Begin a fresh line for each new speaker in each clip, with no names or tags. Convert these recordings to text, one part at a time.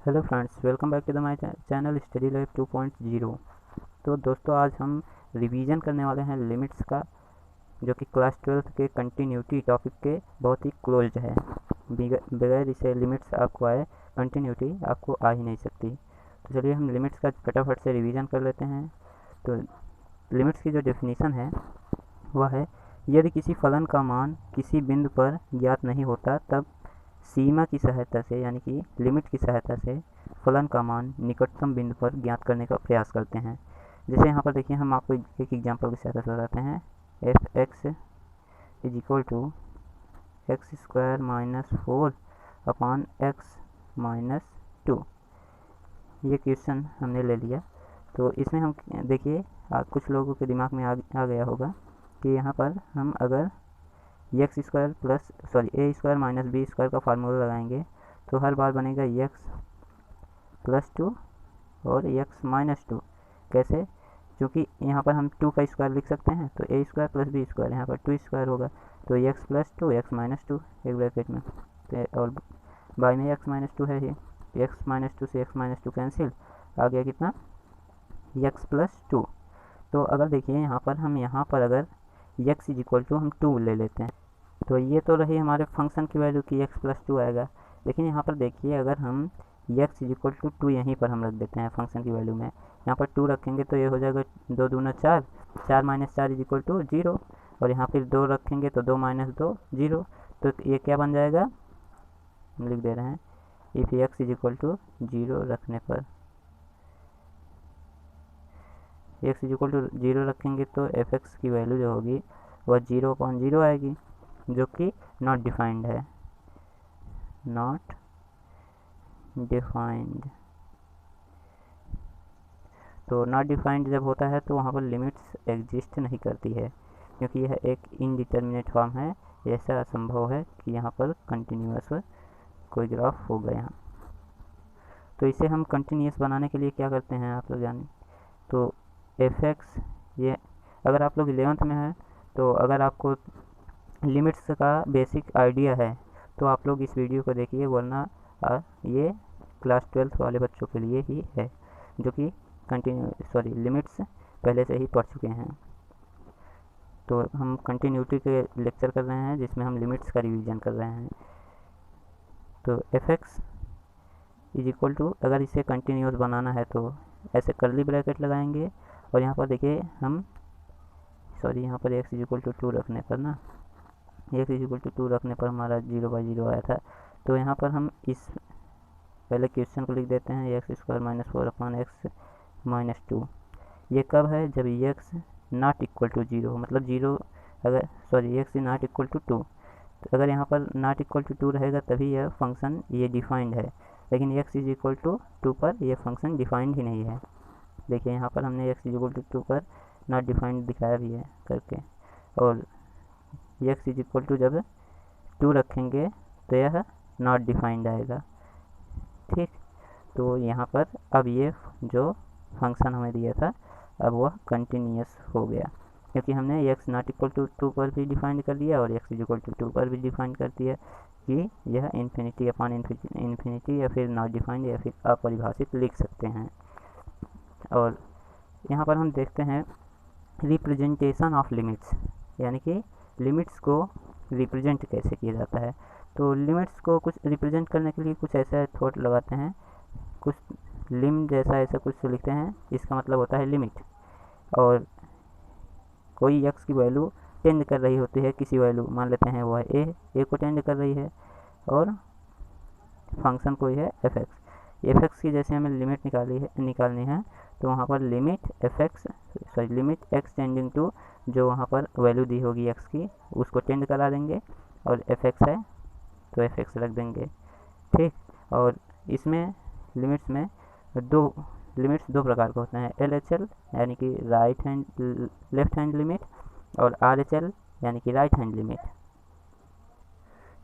Hello friends, welcome back to the my channel study life 2.0। तो दोस्तों, आज हम रिवीजन करने वाले हैं लिमिट्स का, जो कि क्लास 12th के कंटिन्यूटी टॉपिक के बहुत ही क्लोज है। बगैर इसे लिमिट्स आपको आए, कंटिन्यूटी आपको आ ही नहीं सकती। तो चलिए हम लिमिट्स का फटाफट से रिवीजन कर लेते हैं। तो लिमिट्स की जो डेफिनीशन है वह है, यदि किसी फलन का मान किसी बिंदु पर ज्ञात नहीं होता तब सीमा की सहायता से, यानी कि लिमिट की सहायता से फलन का मान निकटतम बिंदु पर ज्ञात करने का प्रयास करते हैं। जैसे यहाँ पर देखिए, हम आपको एक एग्जांपल की सहायता से बताते हैं। F X is equal to X square minus 4 upon X minus 2। ये क्वेश्चन हमने ले लिया। तो इसमें हम देखिए, कुछ लोगों के दिमाग में आ गया होगा कि यहाँ पर हम अगर एक्स स्क्वायर प्लस ए स्क्वायर माइनस बी स्क्वायर का फार्मूला लगाएंगे तो हर बार बनेगा एक्स प्लस 2 और एक्स माइनस 2। कैसे? क्योंकि यहाँ पर हम 2 का स्क्वायर लिख सकते हैं, तो ए स्क्वायर प्लस बी स्क्वायर, यहाँ पर 2 स्क्वायर होगा, तो एक्स प्लस 2 एक्स माइनस 2 एक ब्रैकेट में, और बाई में एक्स माइनस 2 है। ये एक्स माइनस 2 से एक्स माइनस 2 कैंसिल, आ गया कितना? X plus 2। तो अगर देखिए यहाँ पर अगर एक्स इज इक्वल टू हम 2 ले लेते हैं, तो ये तो रही हमारे फंक्शन की वैल्यू की एक्स प्लस 2 आएगा। लेकिन यहाँ पर देखिए, अगर हम एक्स इज इक्वल टू 2 यहीं पर हम रख देते हैं फंक्शन की वैल्यू में, यहाँ पर 2 रखेंगे तो ये हो जाएगा 2 दूना 4, 4 माइनस 4 इज इक्वल टू 0, और यहाँ फिर 2 रखेंगे तो 2 माइनस 2 0। तो ये क्या बन जाएगा, हम लिख दे रहे हैं, if X is equal to 0 रखने पर, एक्स इज इक्वल टू 0 रखेंगे तो एफ एक्स की वैल्यू जो होगी वह 0/0 आएगी, जो कि नॉट डिफाइंड है, नॉट डिफाइंड। तो नॉट डिफाइंड जब होता है तो वहाँ पर लिमिट्स एग्जिस्ट नहीं करती है, क्योंकि यह एक इनडिटर्मिनेट फॉर्म है। ऐसा असंभव है कि यहाँ पर कंटिन्यूअस कोई ग्राफ होगा यहाँ। तो इसे हम कंटिन्यूअस बनाने के लिए क्या करते हैं आप लोग जाने, तो एफ एक्स, ये अगर आप लोग 11th में है तो अगर आपको लिमिट्स का बेसिक आइडिया है तो आप लोग इस वीडियो को देखिए, वरना ये क्लास 12th वाले बच्चों के लिए ही है, जो कि लिमिट्स पहले से ही पढ़ चुके हैं। तो हम कंटिन्यूटी के लेक्चर कर रहे हैं जिसमें हम लिमिट्स का रिवीजन कर रहे हैं। तो F X is equal to, अगर इसे कंटिन्यूस बनाना है तो ऐसे कर्ली ब्रैकेट लगाएंगे, और यहाँ पर देखिए हम यहाँ पर एक्स इज इक्वल टू 2 रखने पर ना, एक्स इज इक्वल टू 2 रखने पर हमारा 0/0 आया था। तो यहाँ पर हम इस पहले क्वेश्चन को लिख देते हैं, x square minus 4 upon X minus 2। ये कब है? जब एक्स नॉट इक्वल टू 0, मतलब 0 अगर एक्स नॉट इक्वल टू 2। तो अगर यहाँ पर नॉट इक्वल टू 2 रहेगा तभी यह फंक्शन ये डिफाइंड है, लेकिन एक्स इज इक्वल टू 2 पर यह फंक्शन डिफाइंड ही नहीं है। देखिए यहाँ पर हमने एक्स इज इक्वल टू 2 पर नॉट डिफाइंड दिखाया भी है करके, और एक्स इज इक्वल टू जब 2 रखेंगे तो यह नॉट डिफाइंड आएगा। ठीक, तो यहाँ पर अब ये जो फंक्शन हमें दिया था अब वह कंटिन्यूअस हो गया, क्योंकि हमने एक्स नॉट इक्वल टू 2 पर भी डिफाइन कर दिया और एक्स इज इक्वल टू 2 पर भी डिफाइन कर दिया कि यह इन्फिनिटी अपॉन इन्फिनिटी या फिर नॉट डिफाइंड या फिर अपरिभाषित लिख सकते हैं। और यहाँ पर हम देखते हैं रिप्रेजेंटेशन ऑफ लिमिट्स, यानी कि लिमिट्स को रिप्रेजेंट कैसे किया जाता है। तो लिमिट्स को कुछ रिप्रेजेंट करने के लिए कुछ ऐसा थॉट लगाते हैं, कुछ लिम जैसा ऐसा कुछ लिखते हैं, इसका मतलब होता है लिमिट। और कोई एक्स की वैल्यू टेंड कर रही होती है, किसी वैल्यू मान लेते हैं वो है ए को टेंड कर रही है, और फंक्शन कोई है एफ एक्स की जैसे हमें लिमिट निकालनी है, तो वहाँ पर लिमिट एक्स टेंडिंग टू, जो वहाँ पर वैल्यू दी होगी एक्स की उसको टेंड करा देंगे, और एफ एक्स है तो एफ एक्स रख देंगे। ठीक, और इसमें लिमिट्स में दो प्रकार के होते हैं, LHL यानी कि लेफ्ट हैंड लिमिट, और RHL यानी कि राइट हैंड लिमिट।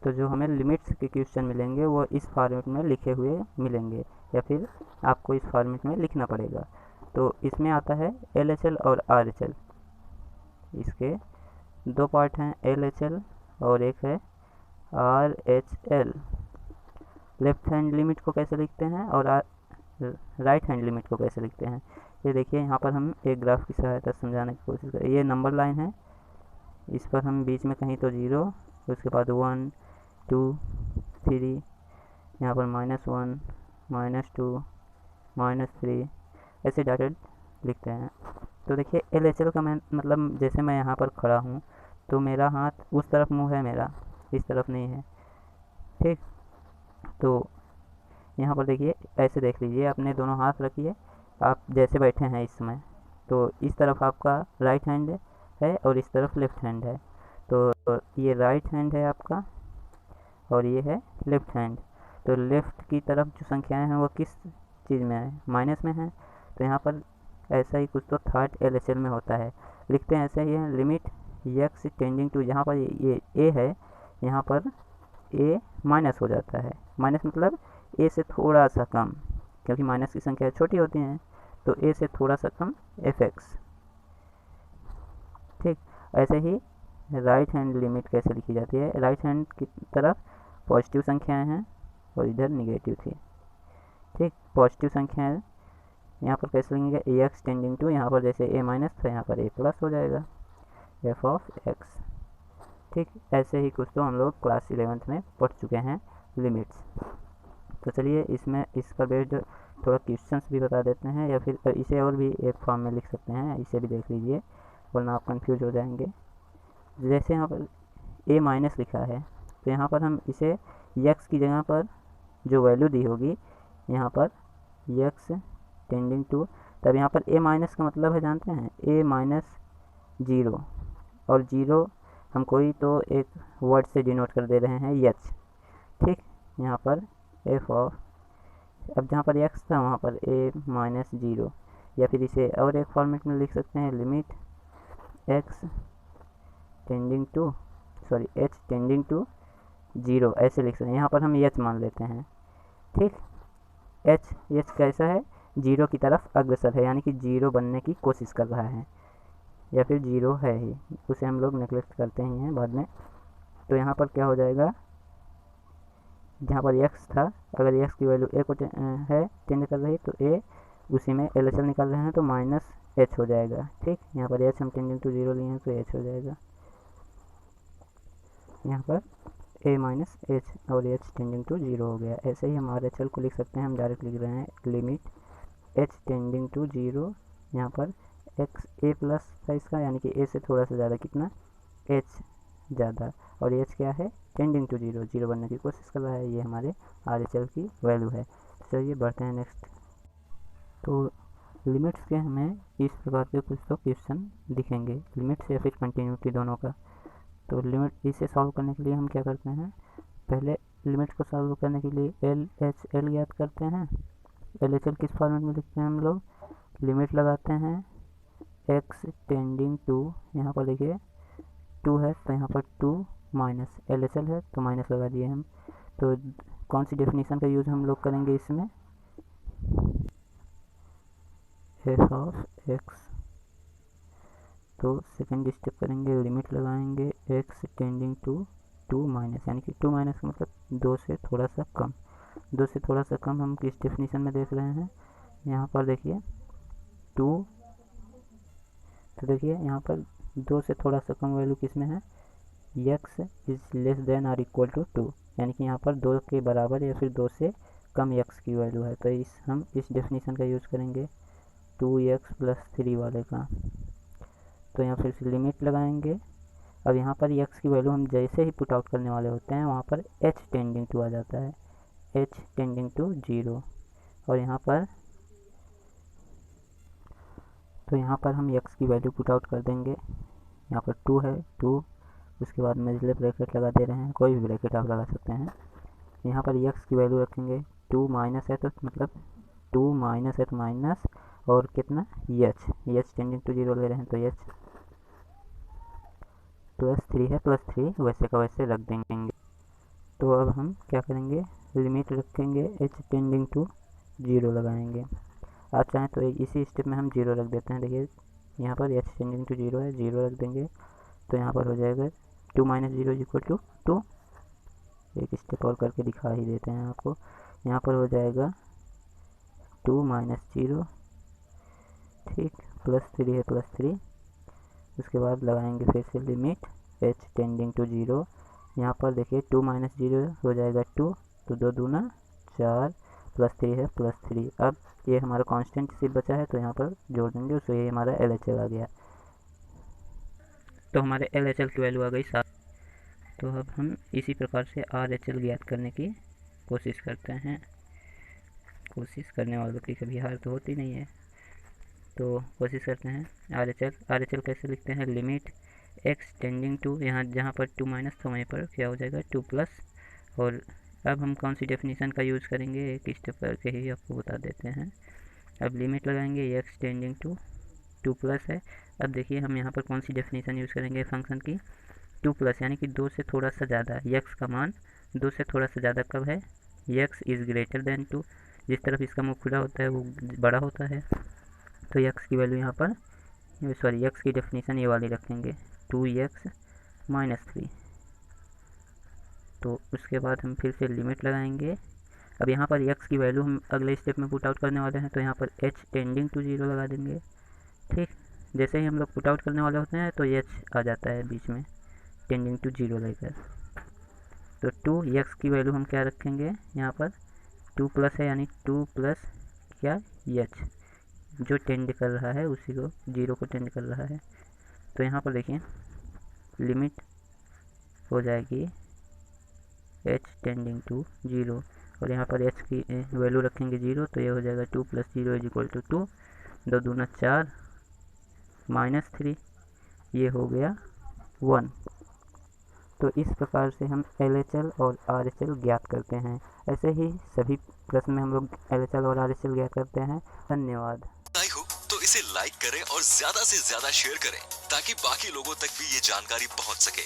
तो जो हमें लिमिट्स के क्वेश्चन मिलेंगे वो इस फॉर्मेट में लिखे हुए मिलेंगे, या फिर आपको इस फॉर्मेट में लिखना पड़ेगा। तो इसमें आता है LHL और RHL, इसके दो पार्ट हैं, LHL और एक है RHL। लेफ्ट हैंड लिमिट को कैसे लिखते हैं और राइट हैंड लिमिट को कैसे लिखते हैं। ये देखिए यहाँ पर हम एक ग्राफ की सहायता से समझाने की कोशिश करें। ये नंबर लाइन है, इस पर हम बीच में कहीं तो 0, उसके बाद 1 2 3, यहाँ पर -1 -2 -3 ऐसे डॉटेड लिखते हैं। तो देखिए LHL का मतलब जैसे मैं यहाँ पर खड़ा हूँ तो मेरा हाथ उस तरफ मुँह है, मेरा इस तरफ नहीं है, ठीक। तो यहाँ पर देखिए ऐसे देख लीजिए, अपने दोनों हाथ रखिए, आप जैसे बैठे हैं इस समय, तो इस तरफ आपका राइट हैंड है और इस तरफ लेफ्ट हैंड है। तो ये राइट हैंड है आपका और ये है लेफ्ट हैंड। तो लेफ्ट की तरफ जो संख्याएं हैं वो किस चीज़ में है, माइनस में है। तो यहाँ पर ऐसा ही कुछ तो थर्ड LHL में होता है, लिखते हैं ऐसे ही है, लिमिट x टेंडिंग टू, जहाँ पर ये a है, यहाँ पर a माइनस हो जाता है। माइनस मतलब a से थोड़ा सा कम, क्योंकि माइनस की संख्या छोटी होती हैं, तो a से थोड़ा सा कम fx, ठीक। ऐसे ही राइट हैंड लिमिट कैसे लिखी जाती है, राइट हैंड की तरफ पॉजिटिव संख्याएं हैं और इधर निगेटिव थी, ठीक। पॉजिटिव संख्याएं यहाँ पर कैसे लिखेंगे, ax टेंडिंग टू, यहाँ पर जैसे a माइनस था यहाँ पर a प्लस हो जाएगा, f ऑफ x, ठीक। ऐसे ही कुछ तो हम लोग क्लास 11th में पढ़ चुके हैं लिमिट्स। तो चलिए इसमें इसका बेस्ड थोड़ा क्वेश्चंस भी बता देते हैं, या फिर इसे और भी एक फॉर्म में लिख सकते हैं, इसे भी देख लीजिए वरना आप कंफ्यूज हो जाएंगे। जैसे यहाँ पर a माइनस लिखा है, तो यहाँ पर हम इसे x की जगह पर जो वैल्यू दी होगी, यहाँ पर x टेंडिंग टू, तब यहाँ पर a माइनस का मतलब है जानते हैं, a माइनस 0, और 0 हम कोई तो एक वर्ड से डिनोट कर दे रहे हैं h, ठीक। यहाँ पर f ऑफ, अब जहाँ पर x था वहाँ पर a माइनस 0, या फिर इसे और एक फॉर्मेट में लिख सकते हैं, limit x tending to, sorry h tending to 0 ऐसे लिख सकते हैं। यहाँ पर हम h मान लेते हैं, ठीक। h कैसा है, 0 की तरफ अग्रसर है, यानी कि 0 बनने की कोशिश कर रहा है, या फिर 0 है ही, उसे हम लोग नेगलेक्ट करते ही हैं बाद में। तो यहाँ पर क्या हो जाएगा, जहाँ पर x था, अगर x की वैल्यू a को है टेंड कर रही, तो a उसी में LHL निकाल रहे हैं तो माइनस h हो जाएगा, ठीक। यहाँ पर h हम टेंडिंग टू 0 लिए हैं तो h हो जाएगा, यहाँ पर a माइनस h और h टेंडिंग टू 0 हो गया। ऐसे ही हम RHL को लिख सकते हैं, हम डायरेक्ट लिख रहे हैं लिमिट h टेंडिंग टू 0, यहाँ पर x a प्लस था इसका, यानी कि a से थोड़ा सा ज़्यादा, कितना h ज़्यादा, और h क्या है, टेंडिंग टू 0, 0 बनने की कोशिश कर रहा है, ये हमारे RHL की वैल्यू है। चलिए बढ़ते हैं नेक्स्ट। तो लिमिट्स के हमें इस प्रकार के कुछ तो क्वेश्चन दिखेंगे, लिमिट्स या फिर कंटिन्यूटी दोनों का। तो लिमिट इसे सॉल्व करने के लिए हम क्या करते हैं, पहले लिमिट को सॉल्व करने के लिए LHL याद करते हैं। LHL किस फॉर्मेट में लिखते हैं हम लोग, लिमिट लगाते हैं x टेंडिंग टू, यहाँ पर देखिए 2 है तो यहाँ पर 2 माइनस LHL है तो माइनस लगा दिए हम। तो कौन सी डेफिनेशन का यूज़ हम लोग करेंगे इसमें, f ऑफ x। तो सेकेंड स्टेप करेंगे, लिमिट लगाएंगे x टेंडिंग टू 2 माइनस, यानी कि 2 माइनस का मतलब 2 से थोड़ा सा कम, 2 से थोड़ा सा कम हम किस डेफिनेशन में देख रहे हैं, यहाँ पर देखिए 2, तो देखिए यहाँ पर 2 से थोड़ा सा कम वैल्यू किस में है, x is less than or equal to 2, यानी कि यहाँ पर 2 के बराबर या फिर 2 से कम x की वैल्यू है, तो हम इस डेफिनेशन का यूज़ करेंगे 2x प्लस 3 वाले का। तो यहाँ फिर से लिमिट लगाएंगे, अब यहाँ पर x की वैल्यू हम जैसे ही पुट आउट करने वाले होते हैं वहाँ पर h टेंडिंग टू आ जाता है, h टेंडिंग टू 0, और यहाँ पर तो यहाँ पर हम x की वैल्यू पुट आउट कर देंगे, यहाँ पर 2 है 2, उसके बाद मझले ब्रैकेट लगा दे रहे हैं, कोई भी ब्रैकेट आप लगा सकते हैं। यहाँ पर x की वैल्यू रखेंगे, 2 माइनस है तो मतलब 2 माइनस है तो माइनस, और कितना h टेंडिंग टू 0 ले रहे हैं तो h प्लस 3 है, प्लस 3 वैसे का वैसे रख देंगे। तो अब हम क्या करेंगे, लिमिट रखेंगे h टेंडिंग टू 0 लगाएंगे। आप चाहें तो इसी स्टेप में हम 0 रख देते हैं, देखिए यहाँ पर h टेंडिंग टू 0 है, 0 रख देंगे, तो यहाँ पर हो जाएगा 2 माइनस 0 इज इक्वल टू 2, एक स्टेप और करके दिखा ही देते हैं आपको। यहाँ पर हो जाएगा 2 माइनस 0, ठीक, +3 है +3। उसके बाद लगाएंगे फिर से लिमिट h टेंडिंग टू 0। यहाँ पर देखिए 2 माइनस 0 हो जाएगा 2, तो 2 दूना 4, +3 है +3। अब ये हमारा कांस्टेंट सिर्फ बचा है तो यहाँ पर जोड़ देंगे, उससे ये हमारा LHL आ गया। तो हमारे LHL की वैल्यू आ गई 7। तो अब हम इसी प्रकार से RHL ज्ञात करने की कोशिश करते हैं। कोशिश करने वालों की कभी हार तो होती नहीं है, तो कोशिश करते हैं। RHL कैसे लिखते हैं, लिमिट x टेंडिंग टू, यहाँ जहाँ पर 2 माइनस था वहीं पर क्या हो जाएगा 2 प्लस। और अब हम कौन सी डेफिनेशन का यूज़ करेंगे, एक स्टेप करके ही आपको बता देते हैं। अब लिमिट लगाएंगे x टेंडिंग टू 2 प्लस है। अब देखिए हम यहाँ पर कौन सी डेफिनेशन यूज़ करेंगे फंक्शन की, 2 प्लस यानी कि 2 से थोड़ा सा ज़्यादा, x का मान 2 से थोड़ा सा ज़्यादा कब है, x इज़ ग्रेटर देन 2, जिस तरफ इसका मुँह खुला होता है वो बड़ा होता है। तो x की वैल्यू यहाँ पर, सॉरी x की डेफिनेशन ये वाली रखेंगे 2x माइनस 3। तो उसके बाद हम फिर से लिमिट लगाएंगे। अब यहाँ पर x की वैल्यू हम अगले स्टेप में पुट आउट करने वाले हैं, तो यहाँ पर h टेंडिंग टू 0 लगा देंगे, ठीक। जैसे ही हम लोग पुट आउट करने वाले होते हैं तो h आ जाता है बीच में टेंडिंग टू 0 लेकर। तो 2x की वैल्यू हम क्या रखेंगे, यहाँ पर 2 प्लस है यानी 2 प्लस क्या h, जो टेंड कर रहा है उसी को 0 को टेंड कर रहा है। तो यहाँ पर देखिए लिमिट हो जाएगी h टेंडिंग टू 0, और यहाँ पर h की वैल्यू रखेंगे 0, तो ये हो जाएगा 2 प्लस 0 इज इक्वल टू 2, 2 दूना 4 माइनस 3, ये हो गया 1। तो इस प्रकार से हम LHL और RHL ज्ञात करते हैं। ऐसे ही सभी प्रश्न में हम लोग LHL और RHL ज्ञात करते हैं। धन्यवाद।
तो इसे लाइक करें और ज्यादा से ज्यादा शेयर करें ताकि बाकी लोगों तक भी ये जानकारी पहुंच सके।